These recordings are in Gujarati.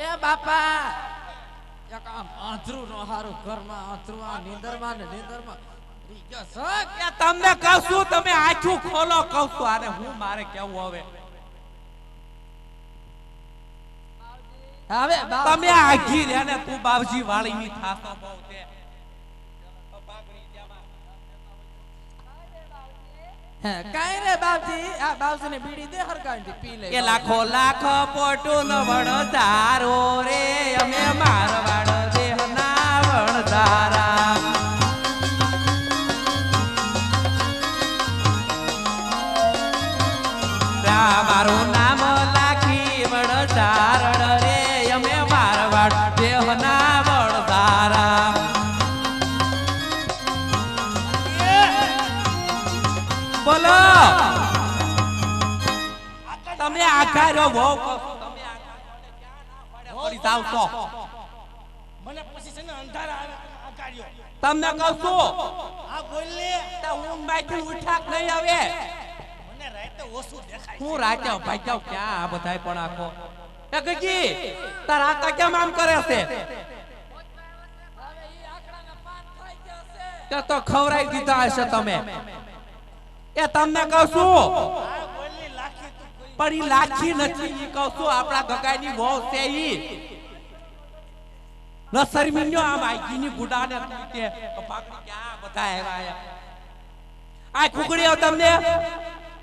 એ બાપા એક આમ આંધરું નો હારું ઘરમાં આંધરું આ નીંદરમાં ને નીંદરમાં રીજો સક કે તમને કહું છું તમે આંખું ખોલો કહું છું આને હું મારે કેવું હવે હવે તમે આઘી રે ને તું બાવજી વાળી ની થાતો બહુ છે હે કાઈ રે બાપજી આ બાવજીને બીડી દે હરકાંડી પી લે એ લાખો લાખ પોટું ન વણધારો રે અમે મારવાડ દેહના વણધારા મારું નામ લાખી વણધારણ રે અમે મારવાડ દેહના વણધારા બોલો તમે આખારો બહુ કહો તમે આખારો પડી જાવ છો મને પછી છે ને અંધારા આકાર્યો તમને કહું છું આ બોલ લે તો ઊંઘ માંથી ઉઠાક નહીં આવે મને રાતે ઓછું દેખાય હું રાતે ભાઈ જાવ ક્યાં આ બધાય પણ આખો એ ગજી તાર આકા કેમ આમ કરે છે તો ખવરાઈ દીધા હશે તમે એ તમને કહું છું આ બોલની લાખી તું કોઈ પણ ઈ લાખી નથી ઈ કહું છું આપણા ગગાઈની વહુ છે ઈ નસરમીન્યો આમ આઈની ગુડાને કે પાકડી ક્યાં બધા આવ્યા આ કુકડીઓ તમને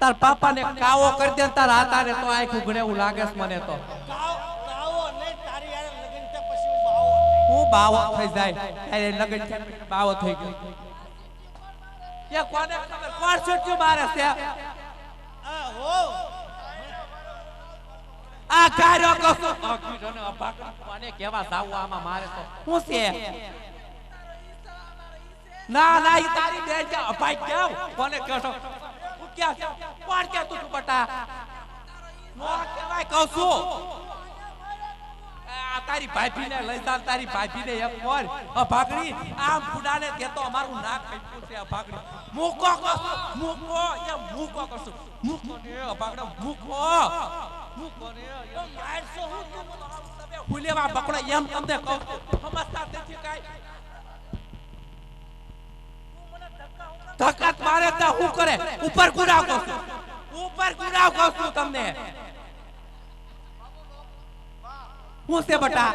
તાર પાપાને કાવો કરી દે તાર હાતાને તો આ કુકડે એવું લાગે છે મને તો કાવો નહીં તારી યાર લગન તે પછી હું બાવો હું બાવો થઈ જાય અરે લગન છે બાવો થઈ ગયો એ કોને ખબર કોણ છૂટ્યું મારે છે આ હો આ કાર્યો કસો અકીડોને અભાગા કોને કેવા જાવ આમાં મારે તો હું છે ના ના ઈ તારી બેન છે અભાઈ કેમ કોને કહેતો હું ક્યાં કોણ કે તું બટા નો કેવાય કહું છું આ તારી ભાભીને લઈ જા તારી ભાભીને એક કોણ અભાગડી આમ ફુડાને દેતો અમારું નાક કાપ્યું છે અભાગડી મૂકો મૂકો એ મૂકો કરશું મૂકો ને અભાગડા મૂકો મૂકો ને મારસો હું તું તમે ફૂલેવા બકડા એમ તમને કહું સમજતા નથી કાઈ ધક્કા મારે તો હું કરે ઉપર ગુડાવ કહું છું ઉપર ગુડાવ કહું છું તમને હું છે બટા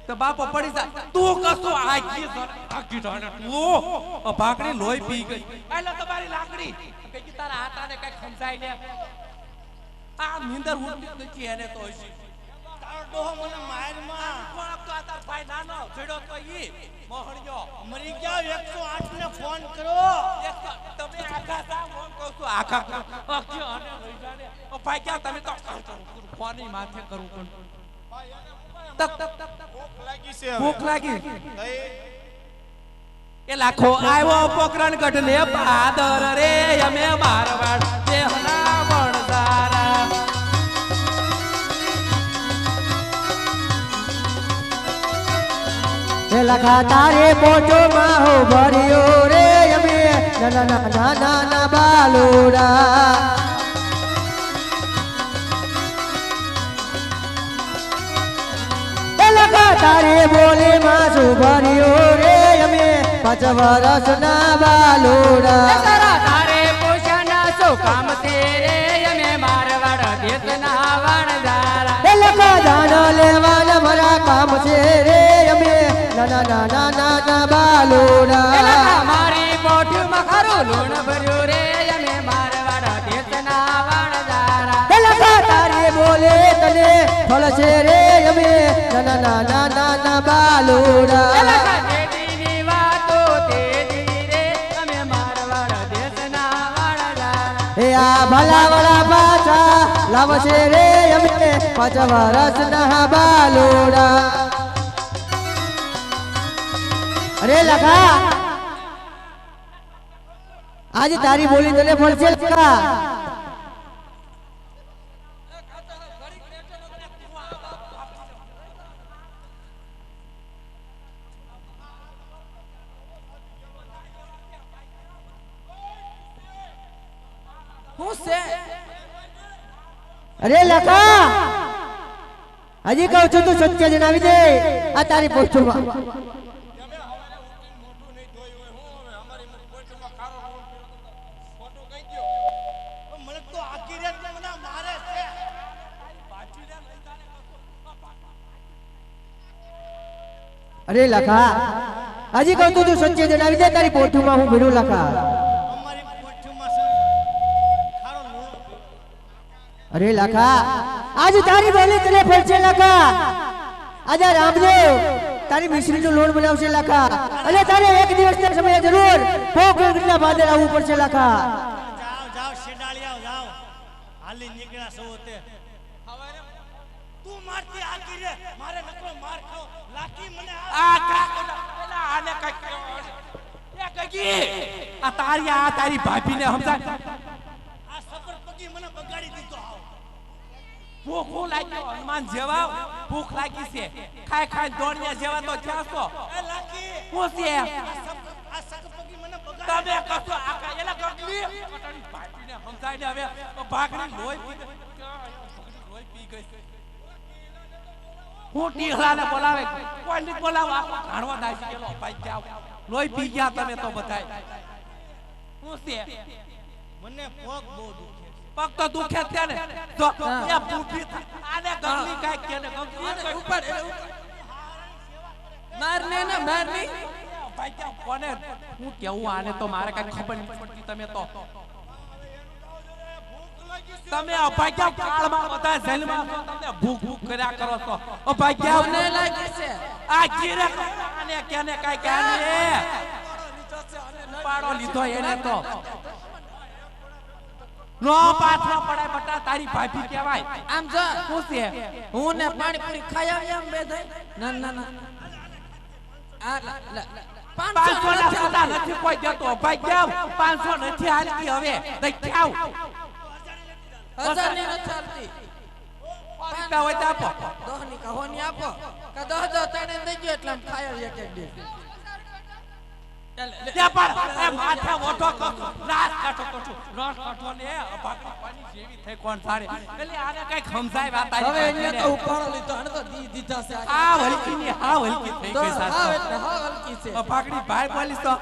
તો બાપો પડી જા તું કસો આખી ઢાણે તું ભાગડી લોહી પી ગઈ એટલે તમારી લાકડી કે તારા હાથાને કઈ સમજાય ને આ નીંદર ઉઠતી નથી એને તો હજી તારો ડોહો મને માર માં કોણ તો આ તાર ભાઈ નાનો છેડો તો ઈ મોહણિયો મરી જાવ 108 ને ફોન કરો તમે આખા સામ ફોન કહું છું આખા અખ્યો અને લઈ જાને ઓ ભાઈ ક્યાં તમે તો ફોન ની માથે કરું પણ ભૂખ લાગી છે ભૂખ લાગી એ લાખો આવ્યો પોકરણ ગઢ ને પાદર રે અમે મારવાડ દેહના વણદારા લખા તારે પોચો માહો ભર્યો રે અમે નાના નાના નાના બાલુડા લખા તારે બોલે માસુ ભર્યો રે અમે 5 વર્ષના બાલુડા તારે પોષણ સો કામ તે રે અમે મારવાડ દેશના વણદારા લખા દાન લેવાના મારા કામ છે રે અમે નાના નાના નાના બાલુડા મારી પોઠમાં ખરું લૂણ ભર્યું રે અમે મારવાડ દેશના વણદારા લખા તારે બોલે તને ફળ છે રે અમે નાના નાના નાના બાલુડા દેવીની વાતો તેજી રે અમે મારવાડ દેશના વણદારા હે આ ભલા વડા પાછા લાવશે રે અમે 5 વર્ષના બાલુડા અરે લખા આજે તારી બોલી તને ફળશે લખા હું છે અરે લખા હજી કહું છું તું સત્ય જણાવી દે આ તારી પોસ્ટમાં તમે હવારે ઉઠીને મોઢું નહીં ધોયું હોય હું હવે અમારી પોસ્ટમાં ખારો રોલ ફોટો કહી દો મને તો આખી રાત મને મારે છે અરે લખા હજી કહું તું સત્ય જણાવી દે તારી પોસ્ટમાં હું ભીડું લખા અમારી પોસ્ટમાં છે ખારો રોલ અરે લખા આજ તારી બોલી તને ફરશે લખા આજે રામદેવ તારી મિશ્રીનું લોન બનાવશે લખા અને તારે એક દિવસના સમયે જરૂર પોકળના બાદર આવવું પડશે લખા જાઓ જાઓ શેડાળિયા જાઓ હાલી નીકળ્યા સૌ તે હવારે તું મારતી આખી રે મારે નકરો માર ખાઓ લાકી મને આ કાકોના પેલા આને કઈ એ કગી આ તારી ભાભીને સમજાય આ સફર પગી મને બગાડી દીધો આવ ભૂખ લાગી હનુમાન જેવા ભૂખ લાગી છે ખાઈ દોડ્યા જેવા તો થયા છો એ લાકી હું છે આ સફર પગી મને બગાડી તમે કશો આ એલા ગગલી કટાડી ભાભીને સમજાય ને હવે ભાગડી લોહી પી ગઈ હું ટીહલાને બોલાવે કોઈ નહીં બોલાવો આખો ઘાણવા દાઈ ગયેલો ભાઈ જાવ લોહી પી ગયા તમે તો બધાય હું છે મને પગ બહુ દુખે પગ તો દુખે છે ને તો એ બૂઠી આને ગગલી કાઈ કે ને ગગલી ઉપર મારને ને મારની ભાઈ જાવ કોને હું કેવું આને તો મારે કઈ ખબર નહીં પડતી તમે તો તમે અભાગ્યા કાળમાં બધા જેલમાં છો તમને ભૂખ કર્યા કરો છો અભાગ્યા મને લાગે છે આ જીરે આને કેને કાઈ કાને પાડો લીધો એને તો નો પાથરો પડાય બટા તારી ભાભી કહેવાય આમ જો શું છે હું ને પાણીપુરી ખાઈ આવી આમ બે થઈ ના ના ના આ 500 ના સદા નથી કોઈ દેતો અભાગ્યા 500 નથી હાલતી હવે દઈ ખાવ 1000 ની નથી ચાલતી પૈસા હોય તો આપો 10 ની કહોની આપો કે 10 તને દઈ ગયો એટલે આમ ખાઈ આવી એક દી ત્યાં પણ એ માથે ઓઠો રાસ કાઠો કાઠો રસ કાઠો ને અભાગી પાણી જેવી થઈ કોણ સારે એટલે આને કઈ ખમસાય વાત આવી હવે એને તો ઉપાડો લીધો આને તો દીધા છે આ હલકી ની હા હલકી થઈ તો ગઈ હા સાચો એટલે હા હલકી છે અભાગડી ભાઈ બોલીસ તો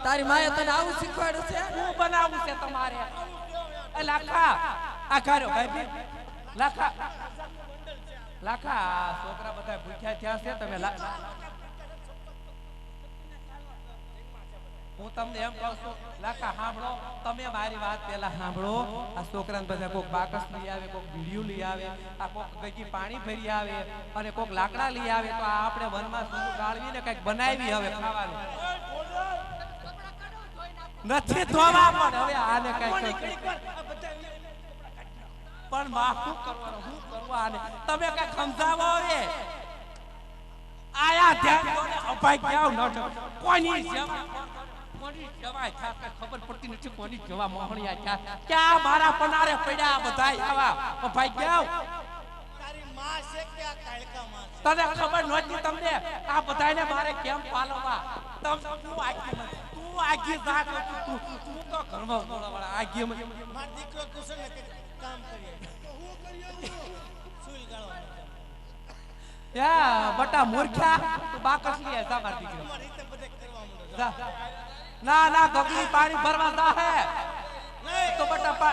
તારી માએ તને આવું શીખવાડ્યું છે હું બનાવું છે તમારે એ લાખા આ કર્યો ભાઈ લાખા લાખા છોકરા બધા ભૂખ્યા થયા છે તમે હું તમને એમ કહું છું લાખા સાંભળો તમે મારી વાત પહેલા સાંભળો આ છોકરાને બધા કોક બાકસ લઈ આવે કોક બીડીયું લઈ આવે આ કોક ગઈ પાણી ભરી આવે અને કોક લાકડા લઈ આવે તો આ આપણે વનમાં સૂનું ગાળવીને કંઈક બનાવી હવે ખાવાનું નથી ધોવા પણ હવે આને કંઈક પણ માં શું કરવાનું શું કરવા આને તમે કંઈક સમજાવો હવે આયા ધ્યાન દો ને અભાઈ ક્યાં ન કોની સેવા કોની સેવા થાય ખબર પડતી નથી કોની સેવા મોહણિયા ક્યાં ક્યાં મારા પનારે પડ્યા બધાય આવા અભાઈ ક્યાં તારી માં છે કે આ કાળકા માં છે? તને ખબર નહોતી તમને આ બધાને મારે કેમ પાલવા તું આગી જા તું તો ઘરમાં બોલાવાળા આગી માર દીકરો તું છે ને કે કામ કરીએ હું કરીએ સુઈ ગાળો યા બટા મૂર્ખા તું બાકસ લે જા માર દીકરો તમારી રીતે બધે કરવા માંડો જા ના ગગલી પાણી ભરવા જા હે નહીં તો બટા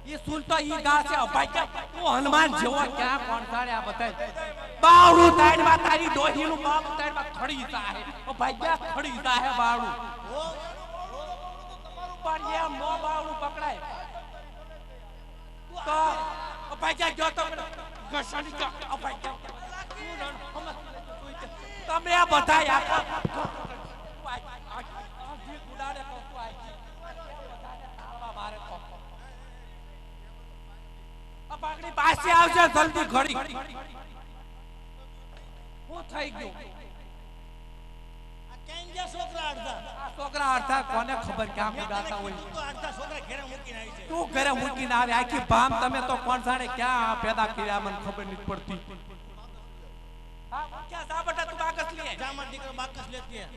ये सुनता ये गा से भाई क्या वो हनुमान जेवा क्या कौन सारे आ बताए बावड़ू ताड़ में तारी दोही नु बाप ताड़ में खड़ी सा है ओ भाई क्या खड़ी सा है बावड़ू તમારું પર ये नो बावड़ू पकड़ाए तो ओ भाई क्या जो तो घसनी का ओ भाई क्या તમે આ બધાય આખા આજી ગુડાને કોકો આઈ બધાને તારવા મારે તો આ પાકડી પાસે આવજો જલ્દી ઘડી હું થઈ ગયું આ કેમ ગયા છોકરા અડધા આ છોકરા અડધા કોને ખબર ક્યાં ગુડાતા હોય તો અડધા છોકરા ઘરે મૂકીને આવી છે તું ઘરે મૂકીને આવે આખી ભામ તમે તો કોણ જાણે ક્યાં પેદા કર્યા મને ખબર નથી પડતી હા ક્યાં જા બેટા તું બાકસ લે જામા દીકરો બાકસ લેતી હે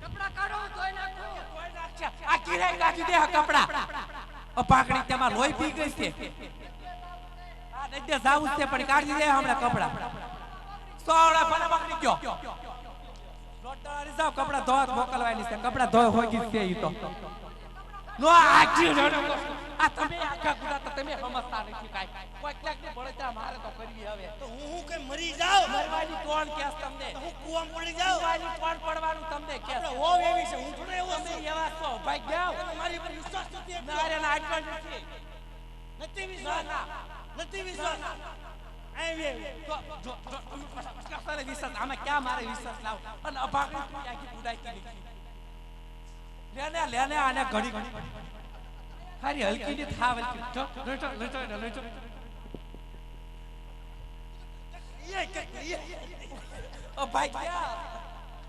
કપડા કાઢો ધોઈ નાખો ધોઈ નાખશે આ કિરાય કાઢી દે આ કપડા પાકડી તેમાં લોહી પી ગઈ છે આ નહીં તે જાવું છે પણ કાઢી દે હમણાં કપડા સોળા ફાના પકડી ગયો લોટવાળી જાવ કપડા ધોવા મોકલવાની છે કપડા ધોવા હોગી છે ઈ તો નો આખી રડો આ તમે આખા ગુડા તો તમે સમજતા નથી કાઈ કોઈ ક્યાંક ને બળતરા મારે તો કરવી હવે તો હું કે મરી જાવ મરવાની કોણ કેસ તમને હું કુવામાં પડી જાવ મરવાની કોણ પડવાનું તમને કેસ હોવ એવી છે હું થોડો એવો તમે છું એવા છો ભાઈ જાવ મારી પર વિશ્વાસ નથી એટલો. ના રે ના આટલો નથી નથી વિશ્વાસ નથી વિશ્વાસ આવી તો જો તમે કસાને વિશ્વાસ આમાં ક્યાં મારે વિશ્વાસ લાવ અને અભાગની તું આખી બુડાઈ કરી લેને આને ઘડી હારી હલકી ની થાવ હલકી લેટો ઓ ભાઈ ક્યાં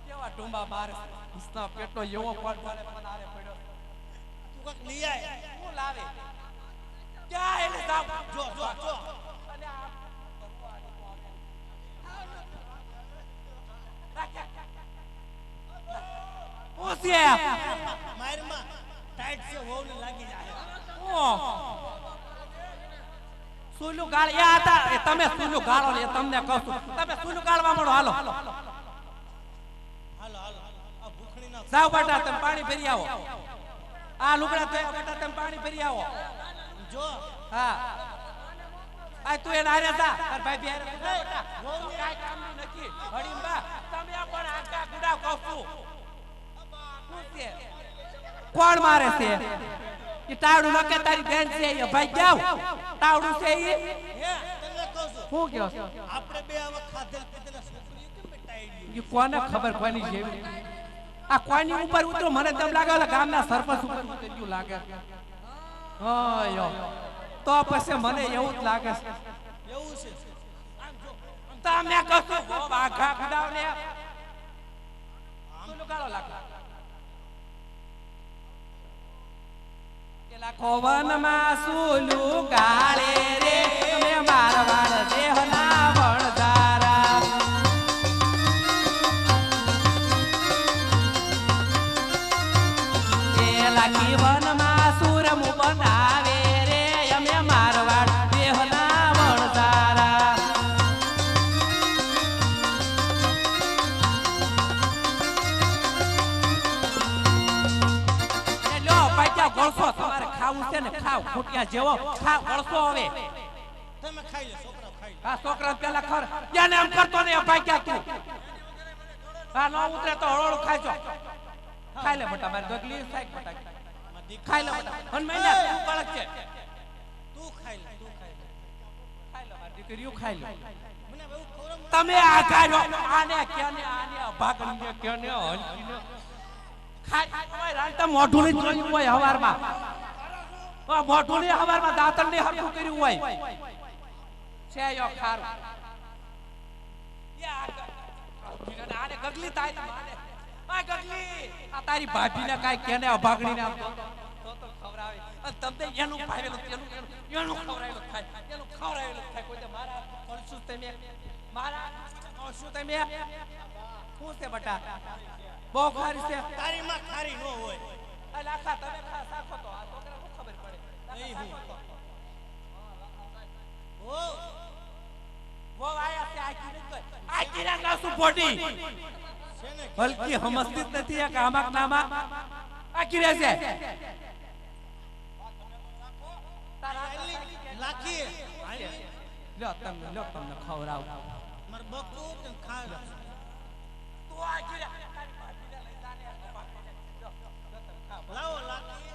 કેવા ડુંબા મારે ઇસના પેટનો એવો પડ મારે પનારે પડ્યો તું કક લઈ આય હું લાવે ક્યાં એને જાવ જો અને આ ઓસે મારમાં ટાઈટ છે વહુને લાગી જાય ઓ સુલું ગાળ યા હતા એ તમે સુલું ગાળો ને તમને કહું છું તમે સુલું ગાળવા મળો હાલો હાલો આ ભૂખણી ના જાવ બેટા તમે પાણી ભરી આવો આ લુગડા ધોયા બેટા તમે પાણી ભરી આવો જો હા આ તું એને આરે જા તાર ભાઈ બી આરે બેટા કાઈ કામ નથી હડીંબા તમે પણ આખા ગુડા કહું છું કોણ મારે છે એ તાવડું નકે તારી બેન છે એ ભાઈ જાવ તાવડું છે એ હે તને કહું છું હું કયો આપણે બે આવા ખાધેલ પીધેલા છોકરીઓ કેમ બેટાઈ એ કોને ખબર કોની છે આ કોની ઉપર ઉતરો મને તેમ લાગે ઓલા ગામના સરપંચ ઉપર ઉતર્યું લાગે ઓયો તો પછી મને એવું જ લાગે છે એવું છે આમ જો તમે કશો આખા ગુડાવને આમ ગાળો લાગે લાખો વનમાં સુલું ગાળે રે તમે મારવાડ દેહના વણધારા એ લાખી વનમાં સુરમુ બનાવે રે અમે મારવાડ દેહના વણધારા ગળસો તમારે ખાવું છે ને ખાવ ફૂટિયા જેવો ખાવ ગળસો હવે તમે ખાઈ લે છોકરા ખાઈ લે આ છોકરા પેલા ખર યાને એમ કરતો ને ભાઈ ક્યાં તું આ નો ઉતરે તો હળોળ ખાજો ખાઈ લે બટા મારી દગલી સાઈક બટા ખાઈ લે બટા હન મહિના તું બાળક છે તું ખાઈ લે ખાઈ લે મારી દીકરીઓ ખાઈ લે મને બહુ ખોરમ તમે આ ગાયો આને ક્યાંને આને ભાગણીને ક્યાંને હલકીને ખાઈ રાંતા મોઢું ની જોયું હોય હવારમાં મોઢું ની હવારમાં દાંતણ ને હરખું કર્યું હોય છે યો ખારું આને ગગલી તાઈ માને આ ગગલી આ તારી ભાભીને કાઈ કેને અભાગણીને આમ તો ખવરાવે અને તમને એનું ભાવેલું એનું ખવરાવેલું થાય એનું ખવરાવેલું થાય કોઈ મારા કોણસું તમે મારા કોણસું તમે શું છે બટા બહુ ખારી છે તારી માં ખારી ન હોય આ લાખા તમે ખા સાખો તો આ છોકરા શું ખબર પડે નહીં હું ઓ વો આયા છે આ કિરા નાસુ બોડી શેને હલકી હમસ્તી જ નથી આ કામક નામા આ કિરે છે લાખી લ્યો તમને ખવરાવ માર બકુ તને ખા તું આ કિરા લાવો લાખી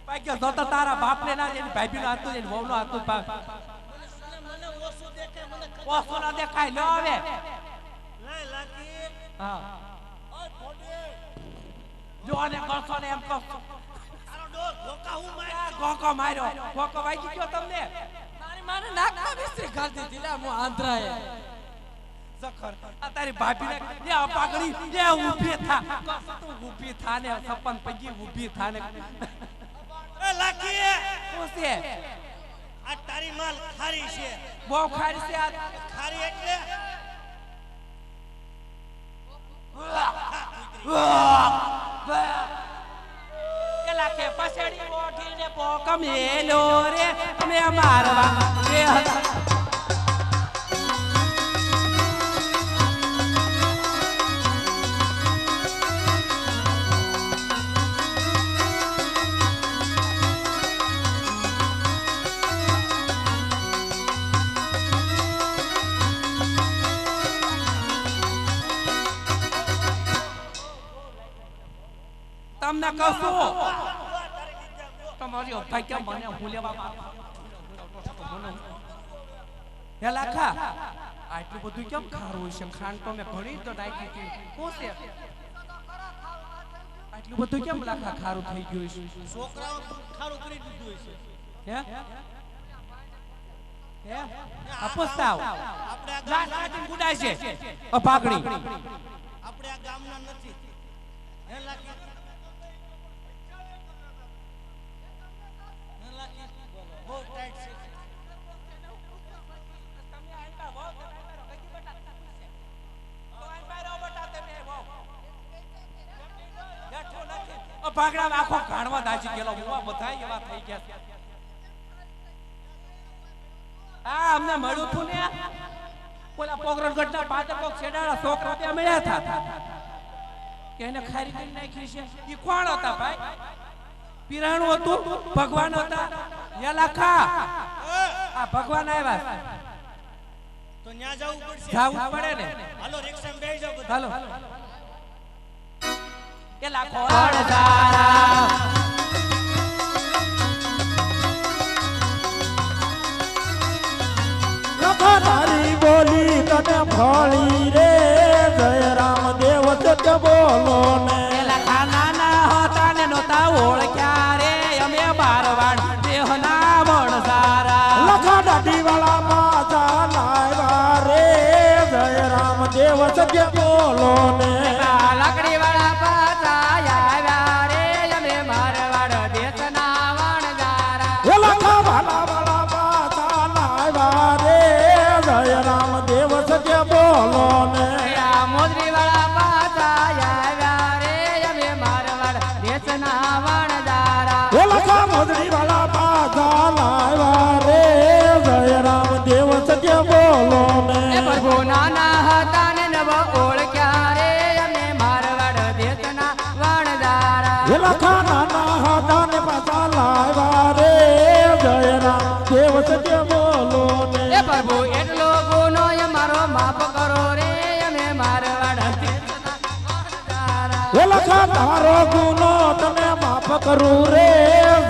ભાગ્ય જોતા તારા બાપને ના એની ભાભીનો હાથ એની વહુનો હાથ મને ઓછું દેખાય મને ઓછો ના દેખાય લો હવે લાય લાખી હા ઓય ફોડી જો આને કરશો ને એમ કહો તારો ડોર ધોકા હું માર ગોકો માર્યો ગોકો વાગી ગયો તમને તારી માને નાકમાં મિસ્ત્રી ખાધી દીધી લે હું આંધ્રાએ સખર આ તારી ભાભીને લે પાઘડી લે ઊભી થા તું ઊભી થા ને સપન પગી ઊભી થા ને એ લાખી ઓસે આ તારી માલ ખારી છે બહુ ખારી છે આ ખારી એટલે પેલા લાખે પસેડી ઓઠીને પોક મેલો રે અમે મારવા રે તમને કહું તમારી અભાઈ કેમ મને હું લેવા હે લાખા આટલું બધું કેમ ખારું છે ખાંડ તો મેં ઘણી તો નાખી હતી શું છે આટલું બધું કેમ લાખા ખારું થઈ ગયું છે છોકરાઓ ખારું કરી દીધું છે હે અપસ્તાવ આપણે આ લાખા ગુડાય છે અભાગણી આપણે આ ગામના નથી હે લાખી બહુ ટાઈટ છે પાગડા આખો કાણવા દાજી ગયેલો મુવા બધા એવા થઈ ગયા આ અમને મળ્યું હતું ને ઓલા પોગરણગઢના પાછળ કોક છેડાડા છોકરા ત્યાં મળ્યા હતા કે એને ખારી કરી નાખી છે ઈ કોણ હતા ભાઈ પીરાણું હતું ભગવાન હતા યા લાખા આ ભગવાન આવ્યા તો ન્યા જવું પડશે જાવું પડે ને હાલો રિક્ષામાં બેસી જાવ બધા હાલો એ લાખો અડધારા લખા તારી બોલી તને ફળી રે જય રામ દેવ સત્ય બોલો ને લાખા નાના હતા ને નોતા ઓળખ્યા રે અમે બારવાડ દેહના વણઝારા લખા દાઢી વાળા પાછા લાવ્યા રે જય રામ દેવ સત્ય બોલો ને લાકડી વાળા પાછા આવ્યા રે અમે મારવાડ દેશના વણઝારા એ લખા વાલા વાળા પાછા લાવ્યા રે જય રામ દેવ સત્ય બોલો ને મોદરી વાળા પાછા આવ્યા રે અમે મારવાડ દેશના વણઝારા એ લખા મોજડી વાળા પાછા લાવ્યા રે જય રામ દેવ સત્ય બોલો ને પ્રભુ નાના હતા ને નવ ઓળખ્યા રે અમે મારવાડ દેશના વણઝારા એ લખા નાના હતા ને પાછા લાવ્યા રે જય રામ દેવ સત્ય બોલો ને એ પ્રભુ એટલો ગુનો મારો માફ કરો રે અમે મારવાડ દેશના વણઝારા એ લખા તારો ગુનો તને માફ કરું રે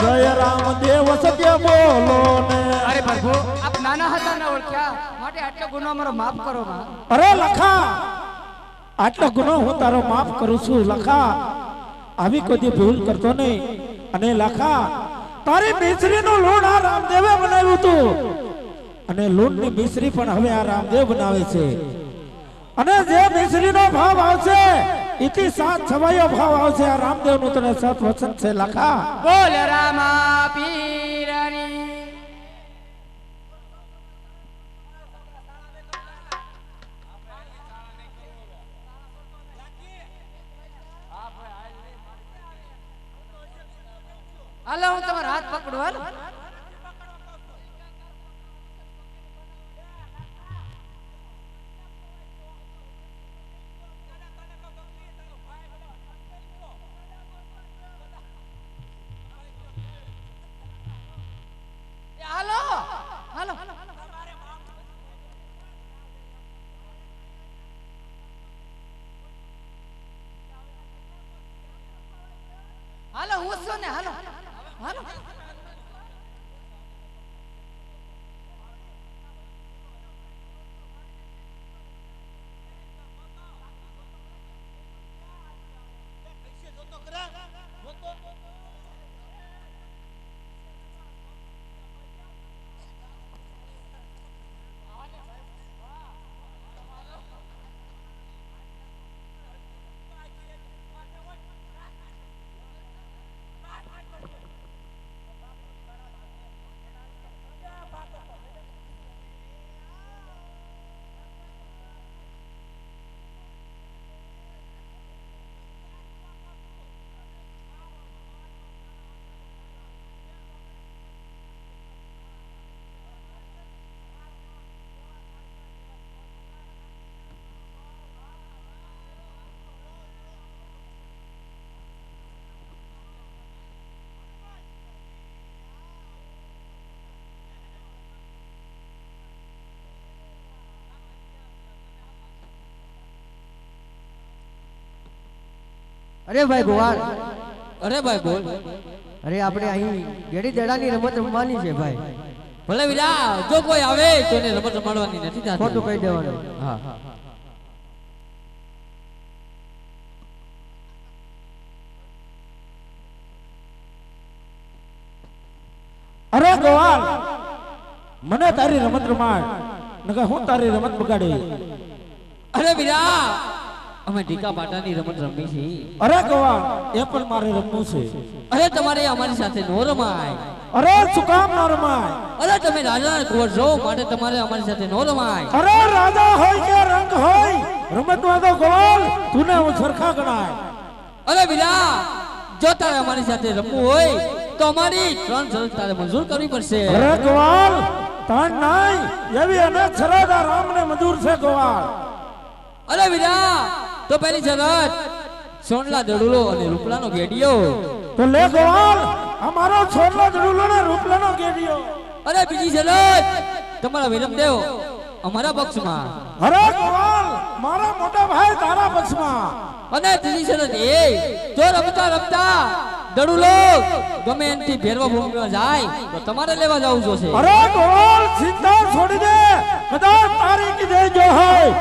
જય રામ દેવ સત્ય બોલો ને અરે પ્રભુ આપ નાના હતા ને ઓળખ્યા માટે આટલો ગુનો અમારો માફ કરો માં અરે લખા આટલો ગુનો હું તારો માફ કરું છું લખા આવી કોઈ ભૂલ કરતો નહીં અને લખા તારી મિશ્રીનું લૂણ આ રામદેવે બનાવ્યું હતું અને લૂણની મિશ્રી પણ હવે આ રામદેવ બનાવે છે અને જે મિશ્રીનો ભાવ આવશે ઇતિ સાત છવાયો ભાવ આવશે આ રામદેવનું તને સત વચન છે લખા બોલ રામા પીરની હાલો હું તમારો હાથ પકડું હાલ હાલો હાલો હાલો હું છું ને હાલો હાલો જોતો કરા જોતો અરે ભાઈ ગોવાળ, અરે ભાઈ બોલ. અરે આપણે અહીં ગેડી દડાની રમત રમવાની છે ભાઈ. ભલે વીરા, જો કોઈ આવે તો એને રમત રમાડવાની નથી થતી. ખોટું કહી દેવાનું. હા. અરે ગોવાલ, મને તારી રમત રમાડ, નકર હું તારી રમત બગાડી. અરે વીરા, અમે ટીકા પાટાની રમત રમી છે. અરે ગોવાલ, એ પણ મારે રમવું છે. અરે તમારે અમારી સાથે નો રમાય. અરે શું કામ ન રમાય? અરે તમે રાજાના કુંવર છો, માટે તમારે અમારી સાથે નો રમાય. અરે રાજા હોય કે રંગ હોય, રમતમાં તો ગોવાલ તુને હું સરખા ગણાય. અરે વીરા, જો તારે અમારી સાથે રમવું હોય તો અમારી 3 શરત તારે મંજૂર કરવી પડશે. અરે ગોવાલ, તાણ નહીં, એવી અનેક શરત આ રામને મંજૂર છે ગોવાલ. અરે વીરા, તો પહેલી શરત સોનલા દડુલો અને રૂપલાનો ગેડિયો. તો લે ગોવાલ, અમારો છોડલો જડુલો ને રૂપલાનો ગેડિયો. અરે બીજી શરત તમારા વિરમદેવ અમારા પક્ષમાં. અરે ગોવાલ, મારા મોટા ભાઈ તારા પક્ષમાં. અને ત્રીજી શરત એ, જો રમતા રમતા દડુલો ગમે એનથી ભેરવા ભૂમિમાં જાય તો તમારે લેવા જવું જોશે. અરે ગોવાલ, ચિંતા છોડી દે. કદાચ તારી કીધે જો હોય,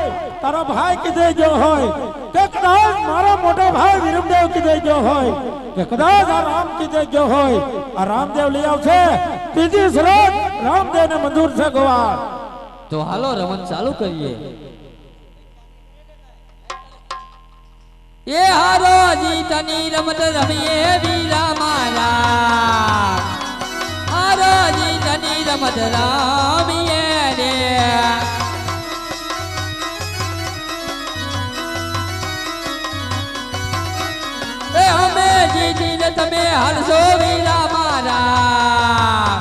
તારા ભાઈ કીધે જો હોય, કે કદાચ મારા મોટા ભાઈ વિરમદેવ કીધે જો હોય, કે કદાચ આ રામ કીધે જો હોય, આ રામદેવ લઈ આવશે. ત્રીજી શરત રામદેવને મંજૂર છે ગોવાલ. તો હાલો રમત ચાલુ કરીએ. એ હારો જીતની રમત રમીએ વીરા મારા, હારો જીતની રમત રમીએ રે. એ અમે જીતીને તમે હારશો વીરા મારા,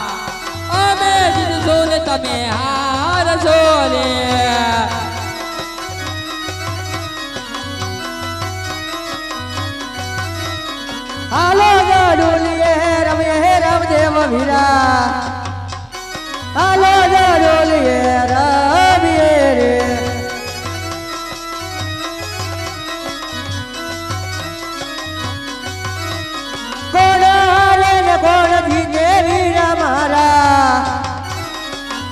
અમે જીતશો ને તમે હારશો રે. હાલો દડોલીએ રમે રામદેવ વીરા, હાલો દડોલીએ રમીએ રે. કોણ હારે ને કોણ જીતે વીરા મારા,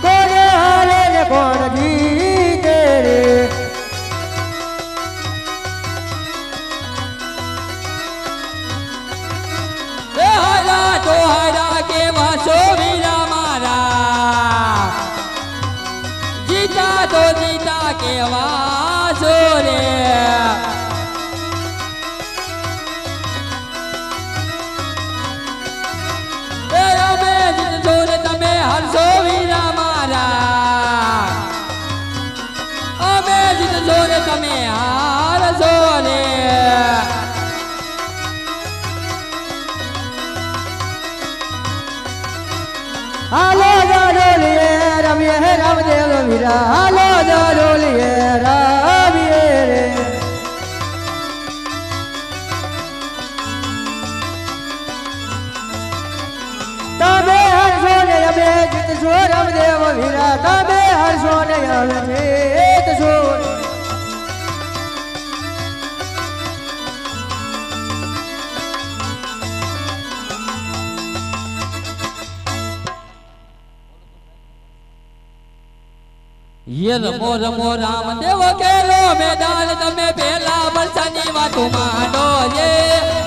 કોણ હારે ને કોણ જીતે રે. એ હારા તો હારા કેવા છો વીરા મારા, જીતા તો જીતા કેવા છો રે. એ અમે જીતશો ને તમે હારશો વીરા મારા, અમે જીતશો ને તમે હારશો રે. હાલો દડોલીએ રમીએ રામદેવ વીરા, હાલો દડોલીએ રમીએ રે. તમે હરશો ને અમે જીતશો રામદેવ વીરા, તમે હરશો ને અમે જીતશો. ये रमो रमो रामदेव केलो मैदान तमे पहला बरसानी वातो मानो. ये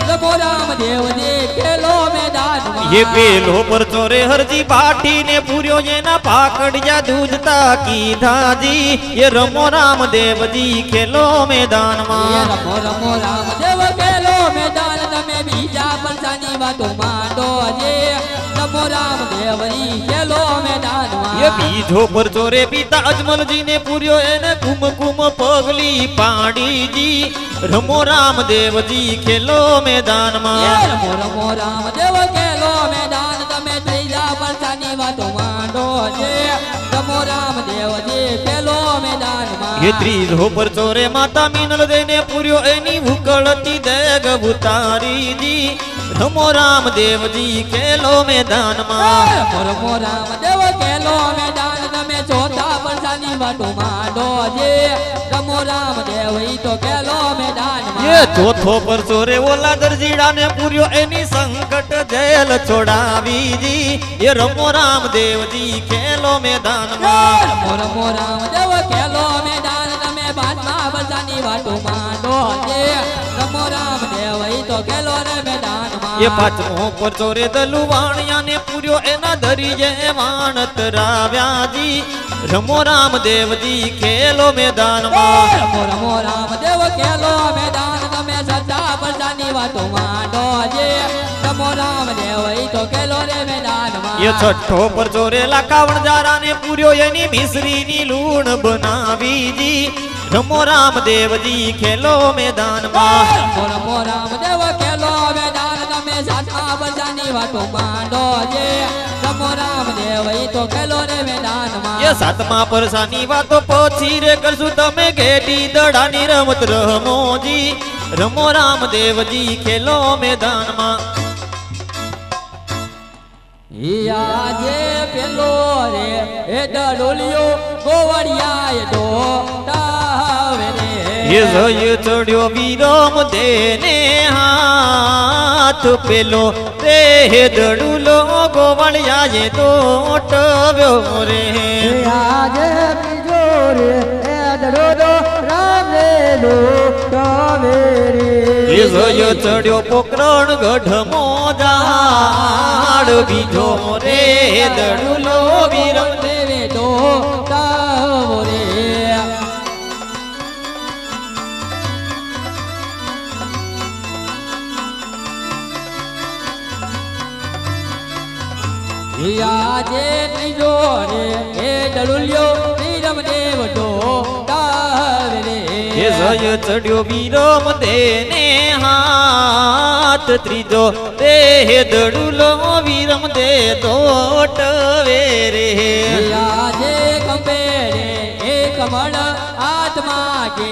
रमो रामदेव जी केलो मैदान में. ये पेलो पर चोरे हरजी पाठी ने पूर्यो ये ना पाकड़िया दूधता की धाजी. ये रमो रामदेव जी खेलो मैदान ये में. रमो रमो रामदेव केलो मैदान तमे बीजा बरसानी वातो मानो. ये रमो रामदेव जी केलो मैदान में. ये बीजो पर चोरे पिता अजमल जी ने पूर्यो एने कुम कुम पगली पाड़ी जी. रमो रामदेव जी खेलो मैदान ये में. रमो रमो रामदेव केलो मैदान तमे त्रीजा बरसानी वातो मानो. ये रमो रामदेव जी केलो मैदान में. ये त्रीजो पर चोरे माता मीनल देने पूर्यो एनी उकळती देग उतारी जी. रमो रामदेव जी खेलो मैदान में. रमो रमो रामदेव केलो मैदान तमे ચોથા પરસાની વાટો માંડો જે રમો રામદેવ ઈ તો ખેલો મેદાનમાં એ ચોથો પરસો રે ઓલા દરજીડાને પૂર્યો એની સંકટ જેલ છોડાવી જી એ રમો રામદેવજી ખેલો મેદાનમાં રમો રમો રામદેવ ખેલો મેદાન તમે પાંચમા પરસાની વાટો માંડો જે રમો રામદેવ ઈ તો ખેલો રે મેદાનમાં એ પાંચમો પરસો રે દલુવાણિયાને પૂર્યો એના દરિયે વાણત રાવ્યાજી રમો રામદેવજી ખેલો મેદાનમાં રમો રમો રામદેવ ખેલો મેદાન તમે સત્તા પરસાની વાતો માંડો જે રમો રામદેવ ઈ તો ખેલો રે મેદાનમાં એ છઠ્ઠો પરસો રે લાકાવણ જારાને પૂર્યો એની મિશ્રીની લૂણ બનાવી જી રમો રામદેવજી ખેલો મેદાનમાં રમો રમો રામદેવ ખેલો મેદાન તમે સત્તા પરસાની વાતો માંડો જે રમો રામદેવ ઈ તો ખેલો રે મેદાનમાં એ સાતમા પરસાની વાતો પછી રે કરશું તમે ઘેટી દડાની રમત રમોજી રમો રામદેવજી ખેલો મેદાનમાં આજે પેલો રે એ ડડોલિયો ગોવડિયા એ ડોટાવે રે એ જય ચડ્યો વિરમ દેને હાથ પેલો રે દડુલો ગોવળિયાએ તોટવ્યો રે આજે બીજો રે એ દડો રામે લો તવે રે એ જય ચડ્યો પોકરણ ગઢમો જાડ બીજો રે દડુલો વિરમ દેવે ડોટાવો રે આજે ત્રીજો રે એ ડડુલ્યો વિરમદેવ ડોટાવે રે એ જય ચડ્યો વિરમ દેને હાથ ત્રીજો રે દડુલો વિરમ દે તોટવે રે આજે કંબે રે એ કમળ આત્મા કે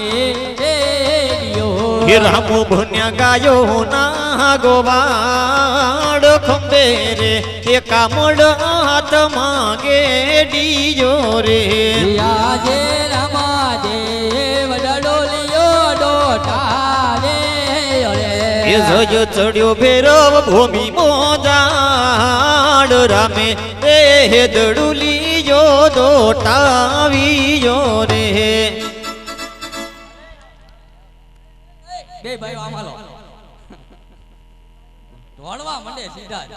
રેડિયો એ રામો ભન્યા ગાયો ના ગોવાડ ખંભે રે એ કામડ હાથ માંગે ડીજો રે આજે રમાદેવ ડડોલિયો ડોટાવે રે એ જય ચડ્યો ભેરવ ભૂમિ મોજાડ રામે એ દડુલીયો દોટાવીયો રે બે ભાઈઓ આમ હાલો દોડવા મંડે સીધા જ.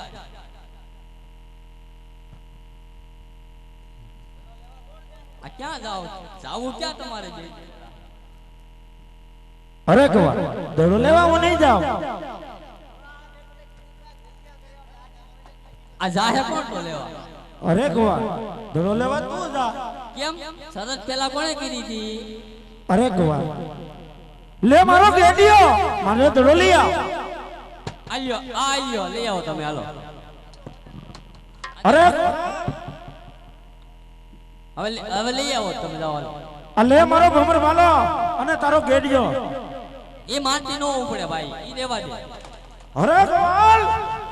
આ ક્યાં જાવ જાવું ક્યાં તમારે જે અરે કવા દડો લેવા હું નહીં જાઉં આ જાહે કોણ તો લેવા અરે કવા દડો લેવા તું જા કેમ શરત પેલા કોણે કરી હતી અરે કવા લે મારો ગેડિયો મને દડો લઈ આવ આલ્યો આલ્યો લઈ આવો તમે હાલો અરે હવે લઈ આવો તમે જાઓ હાલો. આ લે મારો ભમર વાલો અને તારો ગેડિયો એ માનતી નો ઉપડે ભાઈ ઈ દેવા દે અરે ગોપાલ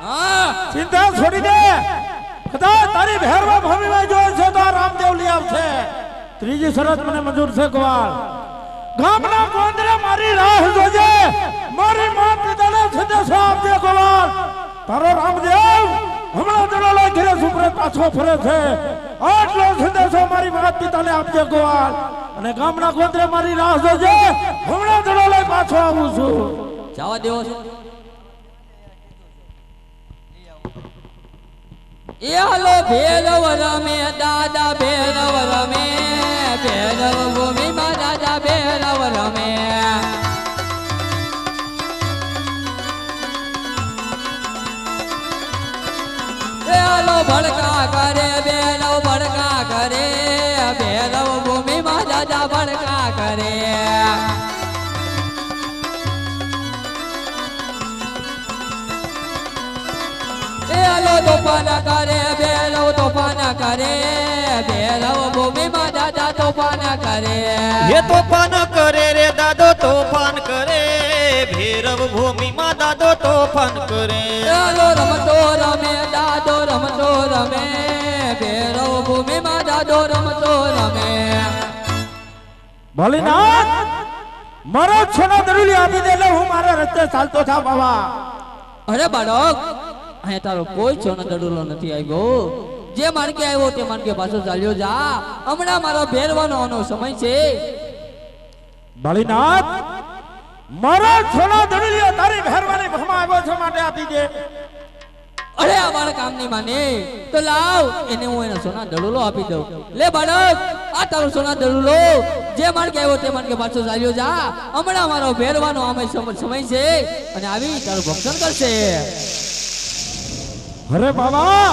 હા ચિંતા છોડી દે કદાચ તારી ભેરવા ભૂમિમાં જો છે તો આ રામદેવ લઈ આવશે ત્રીજી શરત મને મંજૂર છે ગોપાલ ગામના ગોંદરે મારી રાહ જોજે મારી માં પિતાને સંદેશો આપજે ગોપાલ તારો રામદેવ હમણાં દડોલા ઘરે સુપરે પાછો ફરે છે આટલો સંદેશો મારી માત પિતાને આપજે ગોપાલ અને ગામના ગોંદરે મારી રાહ જોજે હમણાં દડોલા પાછો આવું છું જવા દેવો છો એ હાલો ભેરવ રમે દાદા ભેરવ રમે ભેરવ ભૂમિમાં દાદા ભેરવ રમે એ હાલો ભડકા કરે ભેરવ ભડકા કરે ભેરવ ભૂમિમાં દાદા ભડકા કરે બેલો તોફાન કરે બેલો તોફાન કરે બેલો ભૂમિમાં દાદા તોફાન કરે એ તોફાન કરે રે દાદો તોફાન કરે ભૈરવ ભૂમિમાં દાદો તોફાન કરે બેલો રમતો રમે દાદો રમતો રમે ભેરવ ભૂમિમાં દાદો રમતો ભોલેનાથ મારો છોનો દરુલી આપી દે એટલે હું મારા રસ્તે ચાલતો થા બાબા. અરે બાળક અહીંયા તારો કોઈ છોનો દડુલો નથી આવ્યો. જે માર્ગે આવ્યો તે માર્ગે પાછો ચાલ્યો જા. હમણાં મારો ભેરવાનો આનો સમય છે. ભોલેનાથ મારો છોનો દરુલી તારી મહેરબાની ભમા આવ્યો છે માટે આપી દે. અરે આ મારા કામ નહીં માને તો લાવ એને હું એના સોના દડુલો આપી દઉં. લે બાળક આ તારો સોના દડુલો. જે માર્ગે આવ્યો તે માર્ગે પાછો ચાલ્યો જા. હમણાં મારો ભેરવાનો આમે સમય છે અને આવી તારું ભક્ષણ કરશે. અરે બાબા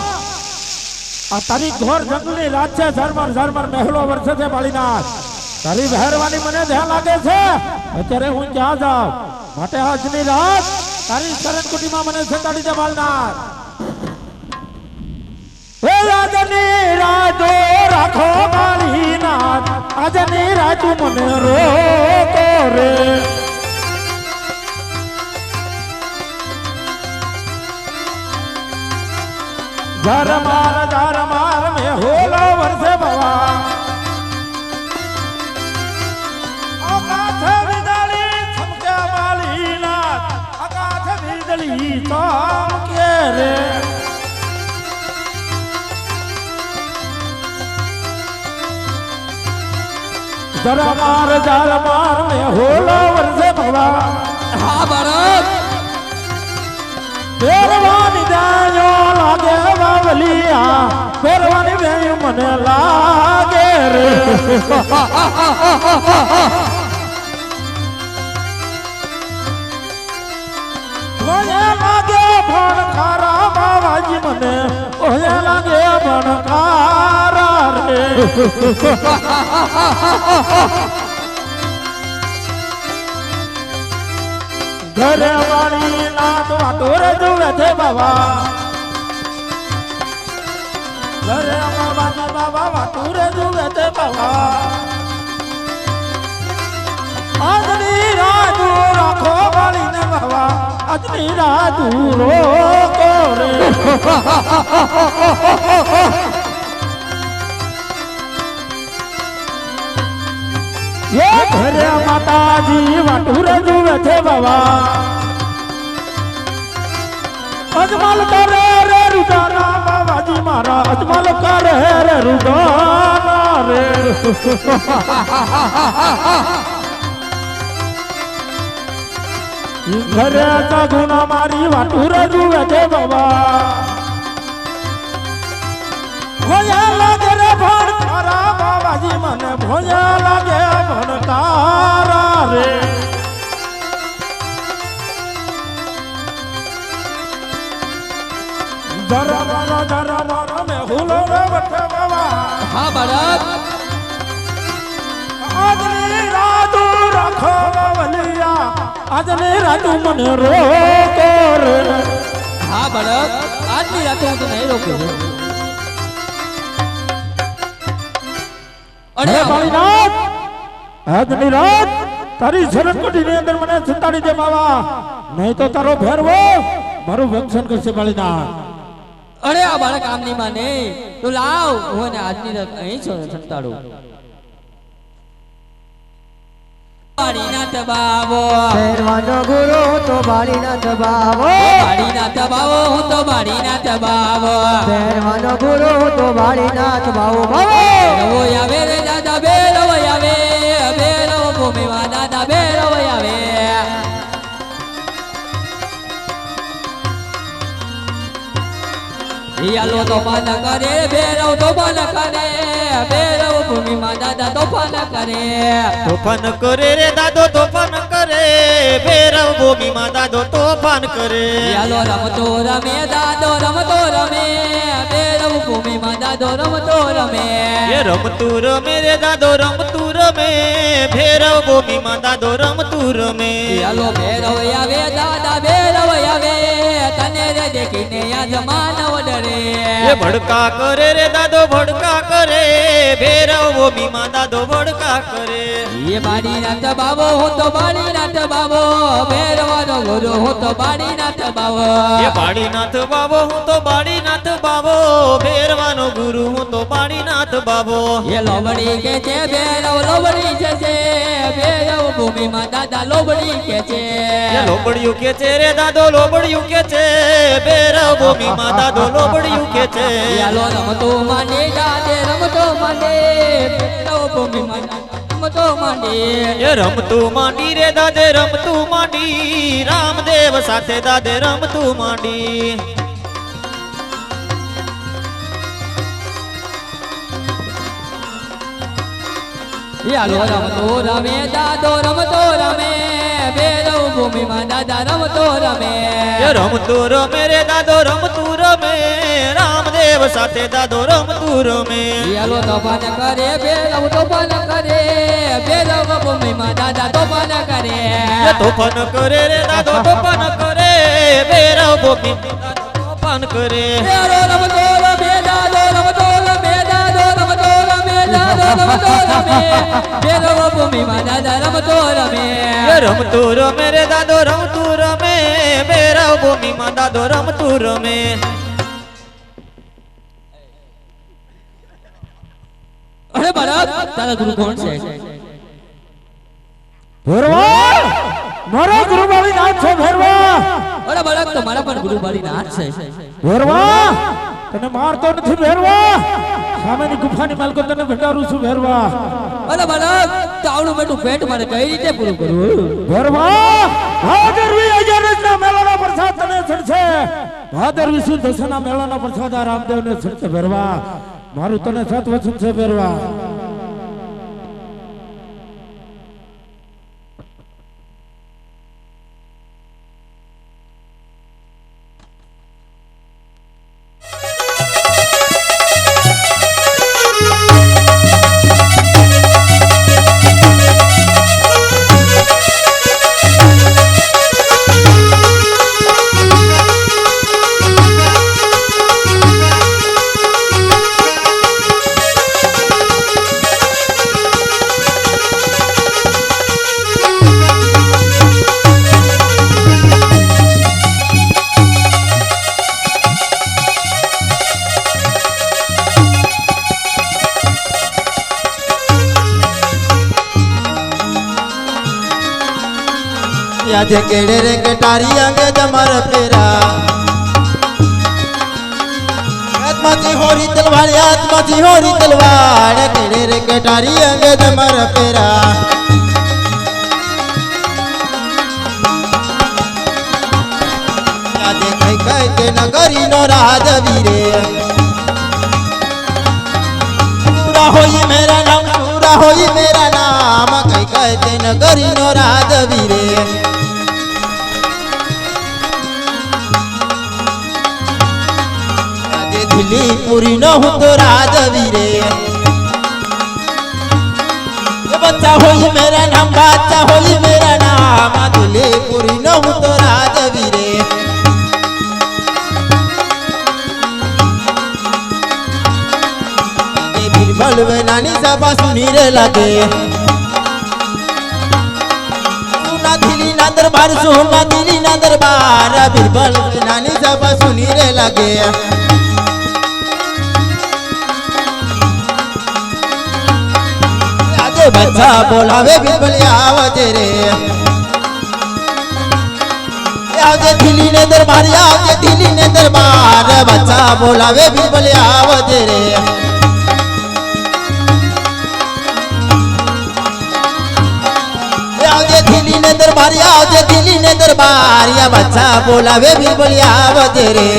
આ તારી ઘોર જંગલની રાત છે. ઝરમર ઝરમર મહેલો વર્ષે છે ભોલેનાથ. તારી મહેરબાની મને ધ્યાન લાગે છે. અત્યારે હું ક્યાં જાઉં માટે આજની રાત તારી શરણ કુટીમાં મને સંતાડી દે ભોલેનાથ. હે આજની રાતો રાખો ભોલેનાથ. આજની રાત મને રોકો રે. ઝરમાર મેં હોલો વર્ષે બાબા. આકાશ વીજળી ચમકે ભોલેનાથ. આકાશ વીજળી ચમકે રે. ઝરમાર મેં હોલો વર્ષે બાબા. હા બાળક ફેરવાની જાયો લાગે બાવલિયા. ફેરવાની વેય મને લાગે રે. મને લાગે ભણ ખારા બાવાજી મને. ઓય લાગે ભણ ખારા રે. ઘરે વાળી નાત વાટોર જુએ છે બાબા. ઘરે બાબાજી બાબા વાટોર જુએ છે બાબા. આજની રાત રાખો વાળીને બાબા. આજની રાત રોકો રે. ये घरे माताजी वाटूर जुवे छे बाबा. अजमल करे रे रुदाना बाबाजी मारा. अजमल करे रे रुदाना रे. घरे गुना मारी वाटूर जुवे छे बाबा. भोया लागे रे भण खारा बाबाजी મને ભોયા લાગે ભણકારા રે. જરા મેં હુલો રે વઠે બાબા. હા બાળક આજની રાત રાખો બાવલિયા. આજની રાત મને રોકો રે. હા બાળક આજની રાતે હું તને નહીં રોકું. અરે ભોલેનાથ આજની રાત તારી શરણકુટીની અંદર મને સંતાડી દે બાબા. નહીં તો તારો ભેરવો મારું ભક્ષણ કરશે ભોલેનાથ. અરે આ બાળક આમ નહીં માને તો લાવ હું એને આજની રાત અહીં સંતાડું. બાળીનાથ બાવો ભેરવાનો ગુરુ તો બાળીનાથ બાવો. બાળીનાથ બાવો હું તો બાળીનાથ બાવો. ભેરવાનો ગુરુ તો બાળીનાથ બાવો બાવો. બેરવો આવે રે દાદા બેરવો આવે. બેરવો ભૂમિમાં દાદા બેરવો આવે. યાલો તોફાન કરે બેરવ તોફાન કરે. બેરવ ભૂમિમાં દાદા તોફાન કરે. તોફાન કરે રે દાદો તોફાન કરે. ભેરવ ભૂમિમાં દાદો તોફાન કરે. યાલો રમતો રમે દાદો રમતો રમે. બેરવ ભૂમિમાં દાદો રમતો રમે. એ રમતું રમે રે દાદો રમતું રમે. ભેરવ ભૂમિમાં દાદો રમતું રમે. યાલો બેરવ આવે દાદા બેરવ આવે. તને રે દેખીને આ જમાનવ ડરે. એ ભડકા કરે રે દાદો ભડકા કરે. ભેરવ ભૂમિમાં દાદો વડકા કરે એ બાળીનાથ બાવો હું તો બાળીનાથ બાવો ભેરવાનો ગુરુ હું તો બાળીનાથ બાવો એ બાળીનાથ બાબો હું તો બાળીનાથ બાબો ભેરવાનો ગુરુ હું તો બાળીનાથ બાબો એ લોબડી કે છે ભેરવ લોબડી છે ભેરવ ભૂમિમાં દાદા લોબડી કે છે એ લોબડિયું કે છે રે દાદો લોબડિયું કે છે ભેરવ ભૂમિમાં દાદો લોબડિયું કે છે યાલો રમતો માંડે દાદે રમતો માંડે ભેરવ ભૂમિમાં રમતો માંડે એ રમતું માંડી રે દાદે રમતું માંડી રામદેવ સાથે દાદે રમતું માંડી યાલો રમતો રમે દાદો રમતો રમે ભેરવ ભૂમિમાં દાદા રમતો રમે એ રમતું રમે રે દાદો રમતું રમે રામદેવ સાથે દાદો રમતું રમે યાલો તોફાન કરે ભેરવ તોફાન કરે ભેરવ ભૂમિમાં દાદા તોફાન કરે એ તોફાન કરે રે દાદો તોફાન કરે ભેરવ ભૂમિમાં દાદો તોફાન કરે યાલો રમતો રમે દાદો રમતો રમે દાદો રમતો રમે દાદો રમતો રમે ભેરવ ભૂમિમાં દાદા રમતો રમે એ રમતું રમે રે દાદો રમતું રમે ભેરવ ભૂમિમાં દાદો રમતું રમે અરે બાળક તારા ગુરુ કોણ છે ભેરવા મારો ગુરુ બાળી નાથ છે ભેરવા અરે બાળક તો મારા પણ ગુરુ બાળી નાથ છે ભેરવા તને મારતો નથી ભેરવા સામેની ગુફાની માલકો તને ભંડારું છું ભેરવા અરે બાળક તાવડું બેઠું પેટ મારે કઈ રીતે પૂરું કરવું ભેરવા ભાદરવી અજરજના મેળાનો પ્રસાદ તને ચડશે ભાદરવી સુદ દશના મેળાનો પ્રસાદ આ રામદેવને ચડશે ભેરવા મારું તને સત વચન છે ભેરવા याद केड़े रे कटारी अंगे जमर फेरा आत्मा जी होरी तलवार केड़े रे कटारी अंगे जमर फेरा याद कई कई के नगरी नो राजवीरे पूरा होई मेरा नाम कई कई के नगरी नो राजवीरे दिल्ली पूरी न हो तो राजवीरे बच्चा होई मेरा नाम दिल्ली पूरी न हो तो राजवीरे बीरबल वे नानी सभा सुनी रे लगे सुना दिल्ली ना दरबार बीरबल वे नानी सभा सुनी रे लगे बच्चा बोलावे बीरबल आवजे रे आवजे दिल्ली ने दरबार बच्चा बोलावे बीरबल आवजे रे आवजे दिल्ली ने दरबार या बच्चा बोलावे बीरबल आवजे रे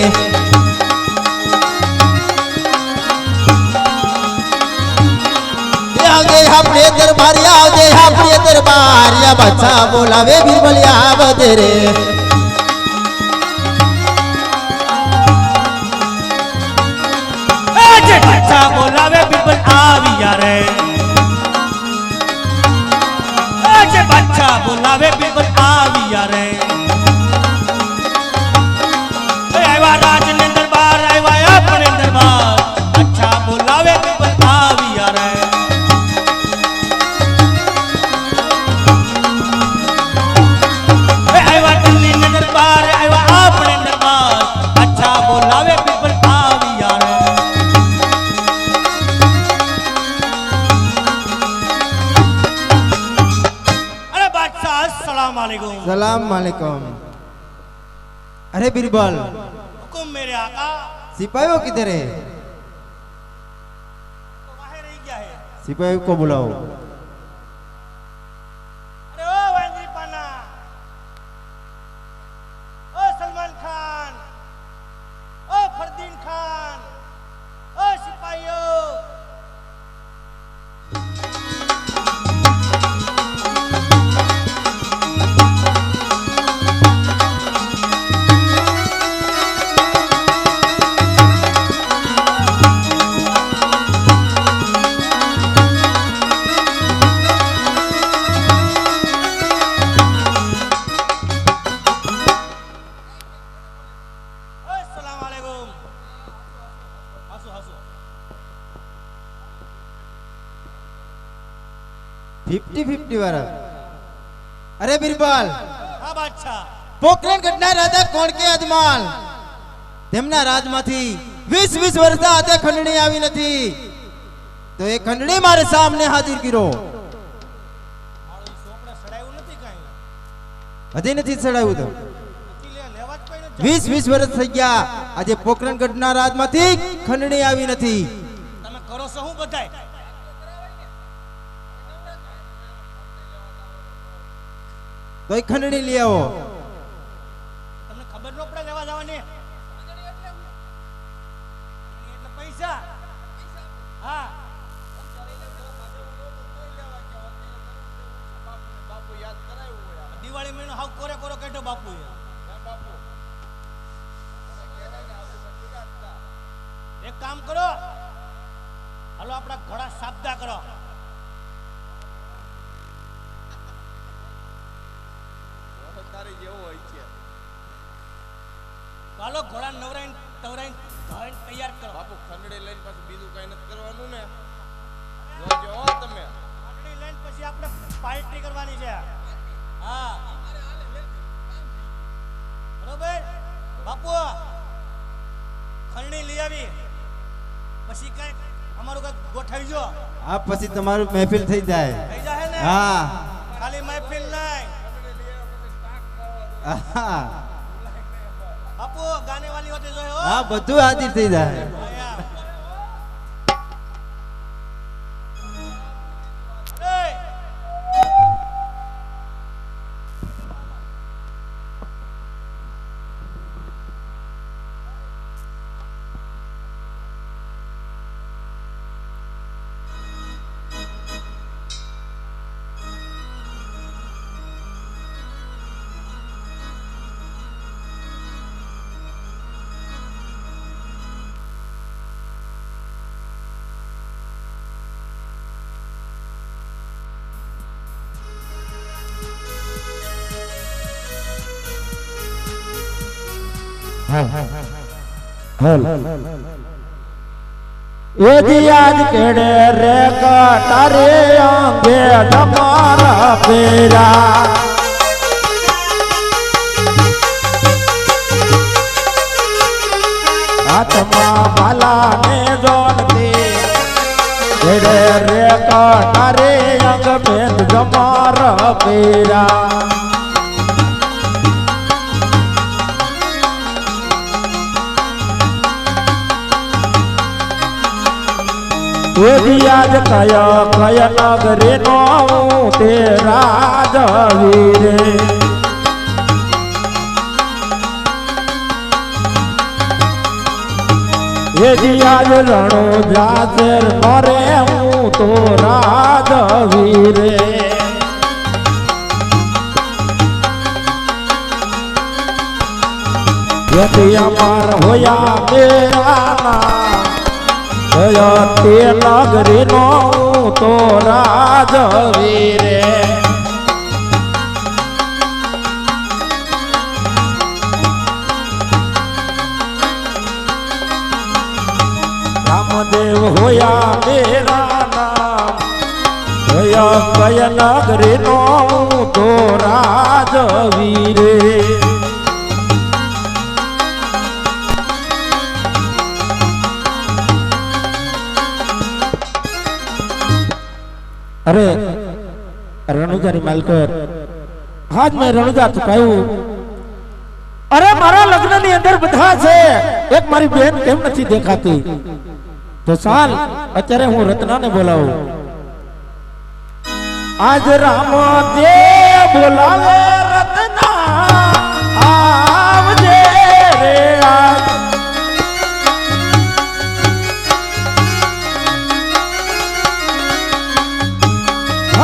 अपने दरबार या बच्चा बोलावे बीरबल आवजे रे बच्चा बोलावे बीरबल आविया रे बच्चा बोलावे बीरबल आविया रे आवा राज ने दरबार आवा अपने दरबार बच्चा बोलावे बीरबल आविया रे वालेकुम। अरे बीरबल, हुकुम मेरे आका। सिपाहियों किधर है? तो बाहर रह गया है। सिपाहियों को बुलाओ। अरे ओ वांगरी पाना, ओ सलमान खान, ओ फरदीन खान, ओ सिपाहियों। अस्सलामुअलैकुम। हंसो हंसो। 50-50 वाला। अरे बीरबल, हाँ बादशाह। પોખરણ ઘટના રાજા કોણ કે અજમાલ તેમના રાજમાંથી 20 વર્ષના આતે ખંડણી આવી નથી, તો એ ખંડણી મારે સામે હાજર કર્યો. મારું સોપડે સડાયું નથી કાંઈ. હજી નથી ચડાવ્યું તો વકીલે લેવા જ કોઈ નથી. 20 વર્ષ થઈ ગયા, આજે પોખરણ ઘટના રાજમાંથી ખંડણી આવી નથી. તમે કરો છો હું બધાય? તો એ ખંડણી લઈ આવો. તમને ખબર ન પડે લેવા જવાની? એટલે પૈસા. હા દિવાળી મહિનો હાવ કોરે કોરો કાઢ્યો બાપુ. એક કામ કરો, હાલો આપણા ઘોડા સાબદા કરો. ચાલો ઘોડા નવરાઈને તવરાઈને ધોઈને તૈયાર કરો. બાપુ ખંડણી લઈને પાછું બીજું કઈ નથી કરવાનું ને. જોજો હો તમે. ખંડણી લઈને પછી આપણે પાર્ટી કરવાની છે. હા બરોબર બાપુ, ખંડણી લઈ આવી પછી કઈ અમારું કઈ ગોઠવજો. આ પછી તમારું મહેફિલ થઈ જાય. થઈ જાય ને? હા ખાલી મહેફિલ નહીં હા બાપુ, ગાને વાલી હોતે જોયો હો. હા, બધું હાજર થઈ જાય. આયા. એ એ દિયાજ કેડે રે કટારે અંગે તમારા પેરા હાથમાં માલા ને જોનતી કેડે રે કટારે અંગ બેન તમારા પેરા આજ કયા કયા નગરે નો તે રાજવીરે એજી આજ રણો જાસર મરે હું તો રાજવીરે યતી અમાર હોયા મેરા ના તે નગરી નો તો રાજવીરે રામદેવ હોયા મેરા નામ કયા નગરી નો તો રાજવીરે અરે રણુજારી માલકર આજ મેં રણુજા ચુકાયું. અરે મારા લગ્ન ની અંદર બધા છે, એક મારી બેન કેમ નથી દેખાતી? તો ચાલ અત્યારે હું રત્નાને બોલાવું. આજ રામ દેવ બોલાવે રત્ના આવજે રે આજ.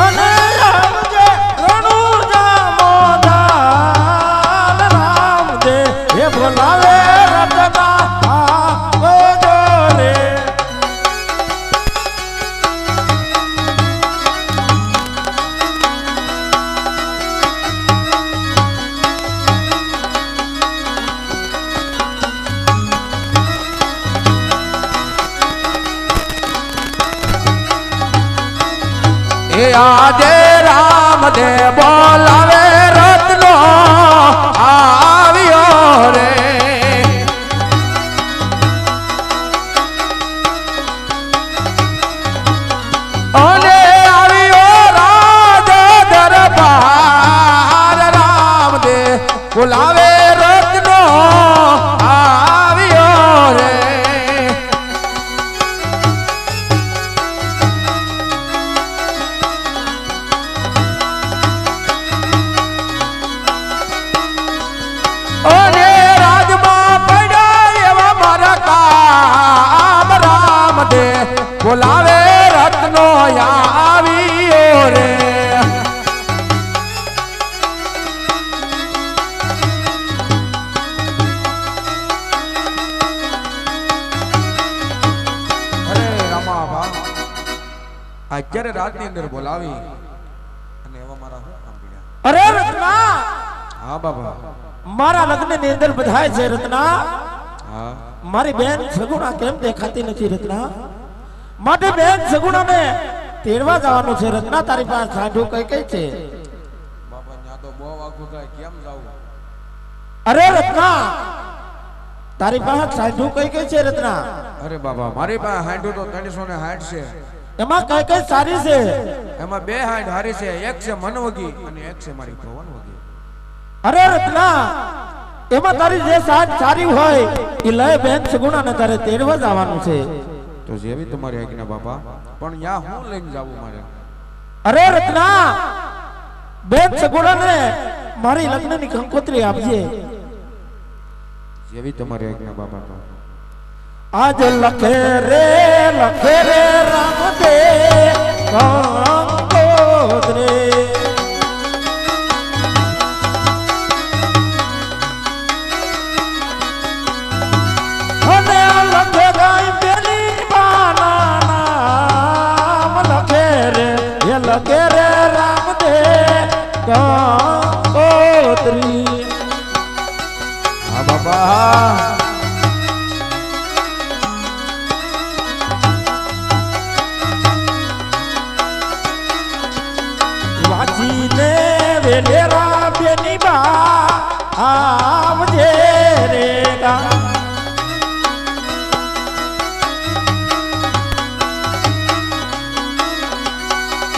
અને આવજે રણુજા મોદાન રામ દેવ બોલાવે રત્ના આવજો રે. આજે રામદેવ બોલાવે રત્નો આવ્યો રે. અને આવ્યો રાજ દરબાર રામદેવ બોલાવે રત્નો આવ્યો રે. અને રાજમાં પડ્યા એવા મારા કામ રામદેવ બોલાવે રત્નો આવ્યો રે. અરે રામા બા અત્યારે રાતની અંદર બોલાવી અને એવા મારા શું કામ પડ્યા? અરે રત્ના, હા બાબા. મારા લગ્ન ની અંદર બધાય છે રત્ના. હા મારી બેન સગુણા કેમ દેખાતી નથી રત્ના? માટે બેન સગુણાને તેડવા જવાનું છે રત્ના. તારી પાસે સાંઢું કઈ કઈ છે? બાપા ત્યાં તો બહુ આખું થાય, કેમ જાવું? અરે રત્ના, તારી પાસે સાંઢું કઈ કઈ છે રત્ના? અરે બાબા મારી પાસે હાંડું તો 360 છે. એમાં કઈ કઈ સારી છે? એમાં 2 હાંડ હારી છે, એક છે મનવગી અને એક છે મારી ભવન વગી. અરે રત્ના, એમાં તારી જે સાથ સારી હોય એ લય બેન સગુણાને તારે તેડવા જવાનું છે. તો જેવી તમારી આજ્ઞા બાપા, પણ યા હું લઈને જાવું મારે? અરે રત્ના, બેન સગુણાને મારી લગ્નની કંકોત્રી આપજે. જેવી તમારી આજ્ઞા બાપા. તો આજ લખે રે રામદેવ કંકોત્રી. અને લખે ગાય બેની બાના નામ લખે રે, એ લખે રે રામદેવ કંકોત્રી. હા બાપા. વાંચીને વેલેરા બેની બા આવજે રે ગા.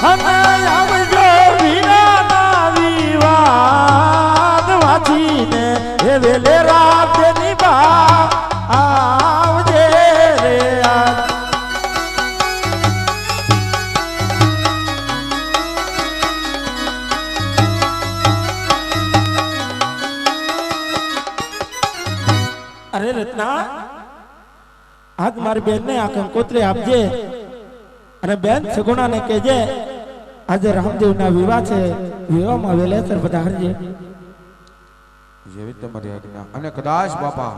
અને આવજો વીરાના વિવાદ વાંચીને એ વેલેરા બેની બા આવજે રે આ. અરે રત્ના, આજ મારી બેન ને આ કંકોત્રી આપજે અને બેન સગુણાને કહેજે આજે રામદેવના વિવાહ છે, વિવાહમાં વેલેસર પધારજે. જેવી તમારી આજ્ઞા. અને કદાચ બાપા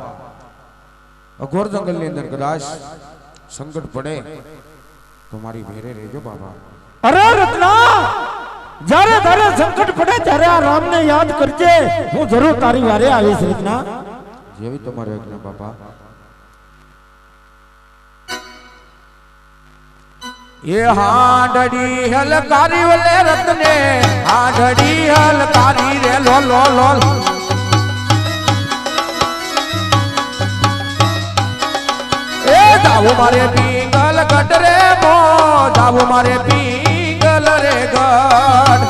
અઘોર જંગલની અંદર કદાચ સંકટ પડે તો મારી ભેરે રહેજો બાપા. અરે રત્ના, જ્યારે તારે સંકટ પડે ત્યારે આ રામને યાદ કરજે, હું જરૂર તારી વારે આવીશ રત્ના. જેવી તમારી આજ્ઞા બાપા. એ હાંડડી હલકારી વલે રત્ને, હાંડડી હલકારી રે લો લો લો. એ જાવું મારે પિંગલ ગઢ રે મો, જાવું મારે પિંગલ રે ગઢ.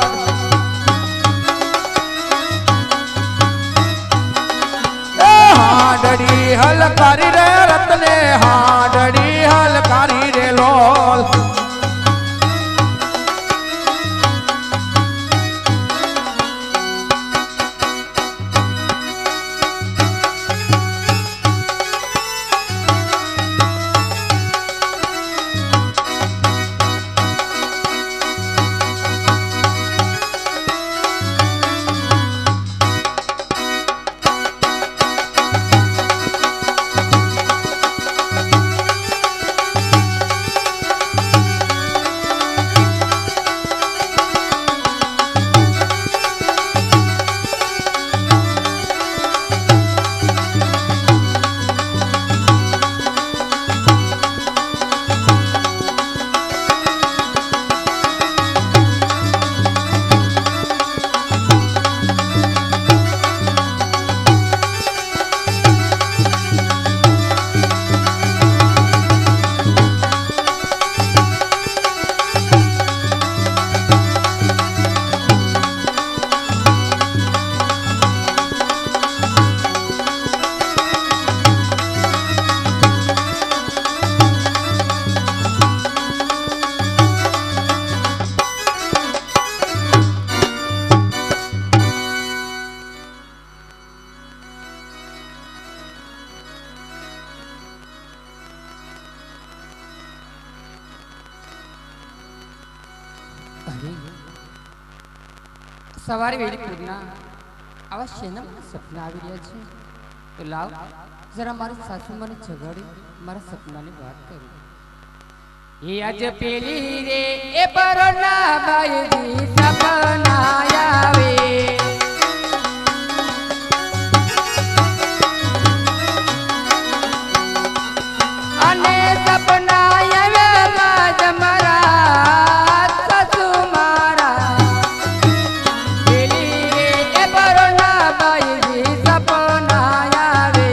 હલકારી રે રતને હાડડી હલકારી રે લોલ સવારે વેલી પૂરના આવા શેના મને સપના આવી રહ્યા છે તો લાવ જરા મારી સાસુ મને જગાડી મારા સપનાની વાત કરી એ આજ પેલી રે એ પરોના બાઈજી સપના આવે અને સપના આવ્યા મારા સાસુ મારા પેલી રે એ પરોના બાઈજી સપના આવે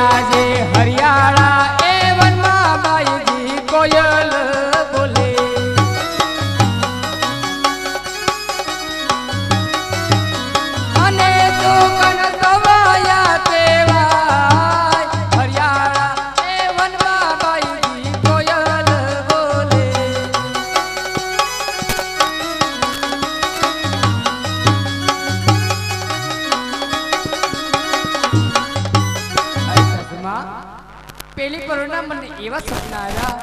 આજે હરિયાળા એ વનમાં બાઈજી કોયલ બોલે અને સુકન સવાયા તેવાય હરિયાળા એ વનમાં બાઈજી કોયલ બોલે પેલી પરોના મને એવા સપના આવ્યા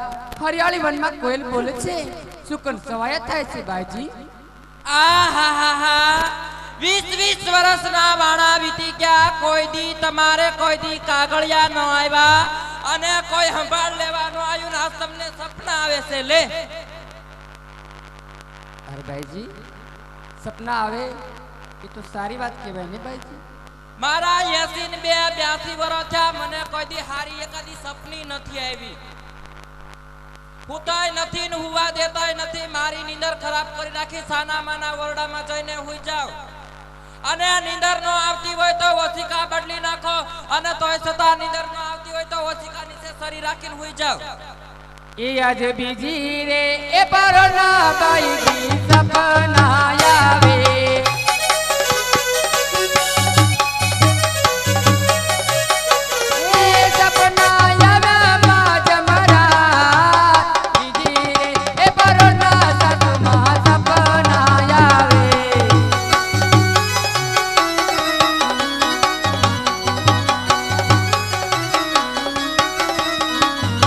હરિયાળી વનમાં કોયલ બોલે છે સુકન સવાયા થાય છે બાજી આહાહાહા 20 વર્ષના વાણા વીતી ગયા કોઈ દી તમારે કોઈ દી કાગળિયા ન આવ્યા અને કોઈ સંભાળ લેવાનો આવ્યું ને આ તમને સપના આવે છે લે અરે ભાઈજી સપના આવે એ તો સારી વાત કહેવાય ને ભાઈજી મારા 82 ને 82 વર્ષ થયા મને કોઈ દી હારી એકાદી સપની નથી આવી હુતાય નથી ને હુવા દેતાય નથી મારી નીંદર ખરાબ કરી નાખી સાના માના ઓરડામાં જઈને હુઈ જાવ અને નીંદર નો આવતી હોય તો ઓછીકા બદલી નાખો અને તોય છતાં નીંદર નો આવતી હોય તો ઓછીકા નીચે શરીર રાખીને હુઈ જાવ એ આજ બીજી રે એ પરોના બાઈજી સપના આવે એ સપના આવ્યા બાજ મારા બીજી રે એ પરોના સાસુમાં સપના આવે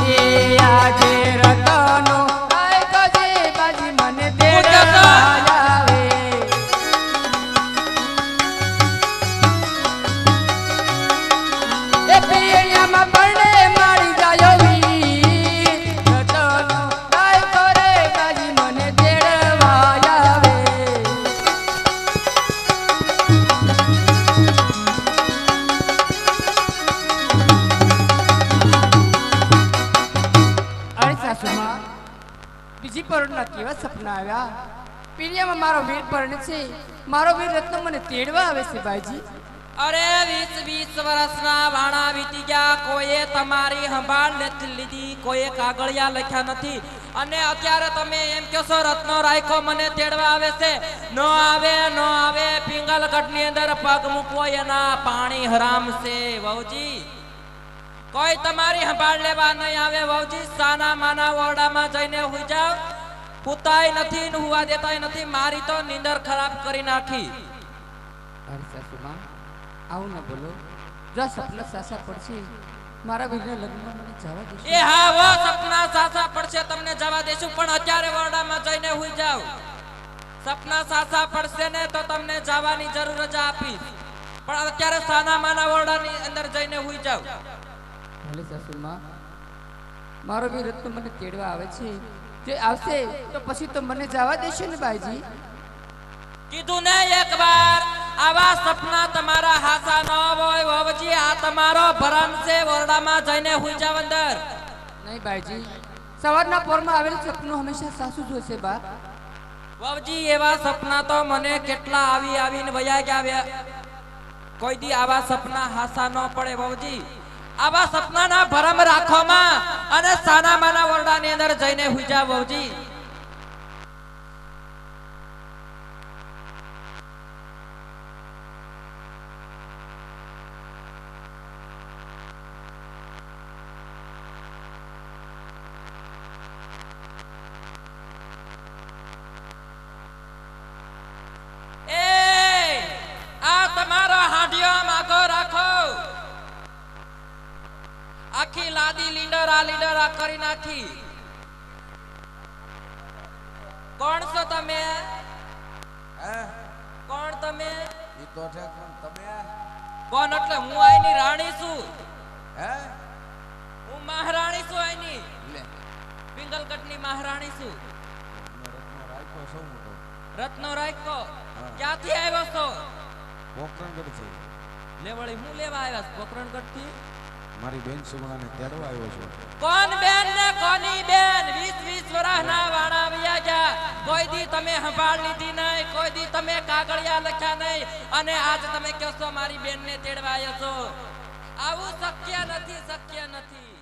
એ આજે રતનો આય કજે બાજી મને દેડા આવે એ પિયરિયામાં પરણે મારી જાયો વી રતનો આય કરે બાજી મને દેડવા આવે અરે સાસુમાં બીજી પરોના કેવા સપના આવ્યા પીડિયામાં મારો વીર પરણે છે મારો વીર રત્ન મને તેડવા આવે છે ભાઈજી અરે 20 વર્ષના વાણા વીતી ગયા કોઈએ તમારી સંભાળ નથી લીધી કોઈએ કાગળિયા લખ્યા નથી અને અત્યારે તમે એમ કહો છો રત્નો રાખ્યો મને તેડવા આવે છે. નો આવે પિંગલગઢની અંદર પગ મૂકવો એના પાણી હરામ છે વહુજી. કોઈ તમારી સંભાળ લેવા નહીં આવે વહુજી. સાના માના ઓરડામાં જઈને હુઈ જાવ. હુતાય નથી ને હુવા દેતાય નથી. મારી તો નીંદર ખરાબ કરી નાખી. મારી સાસુમાં આવું ન બોલો. જો સપના સાસા પડશે મારા ભાઈના લગ્નમાં મને જવા દેશો? એ હા વો સપના સાસા પડશે તમને જવા દેશું, પણ અત્યારે ઓરડામાં જઈને હુઈ જાવ. સપના સાસા પડશે ને તો તમને જવાની જરૂર જ આપીશ, પણ અત્યારે સાના માના ઓરડાની અંદર જઈને હુઈ જાવ. ભલે સાસુમાં, મારો બી રત્ન મને તેડવા આવે છે. જે આવશે તો પછી તો મને જવા દેશે ને બાઈજી? કીધું ને એક વાર આવા સપના તમારા હાસા ન હોય વહુજી. આ તમારો ભરમ છે. ઓરડામાં જઈને હુઈ જાવ અંદર. નહીં બાઈજી, સવારના પોરમાં આવેલું સપનું હંમેશા સાસુ જોશે બા. વહુજી એવા સપના તો મને કેટલા આવીને વયા ગયા. કોઈ દી આવા સપના હાસા ન પડે વહુજી. આવા સપનાના ભરમ રાખોમાં અને સાના માના ઓરડાની અંદર જઈને હુઈ જાવ વહુજી. આખી લાદી લીંડર આ કરી નાખી. કોણ છો તમે? કોણ તમે? ઈ તો ઠેક પણ તમે કોણ એટલે હું આઈની રાણી છું. હે હું મહારાણી છું આઈની. લે પિંગલગઢની મહારાણી છું. રત્નો રાખ્યો છો હું તો રત્નો રાખ્યો. ક્યાંથી આવ્યો છો? પોકરણગઢ છે. લે વળી હું લેવા આવ્યા છો પોકરણગઢ થી? મારી બેન સુગણાને તેડવા આવ્યો છું. કોણ બેન ને કોની બેન? 20 વર્ષના વાણા વયા ગયા. કોઈ દી તમે સંભાળ લીધી નહીં, કોઈ દી તમે કાગળિયા લખ્યા નહીં, અને આજ તમે કહો છો મારી બેન ને તેડવા આવ્યો છો. આવું શક્ય નથી.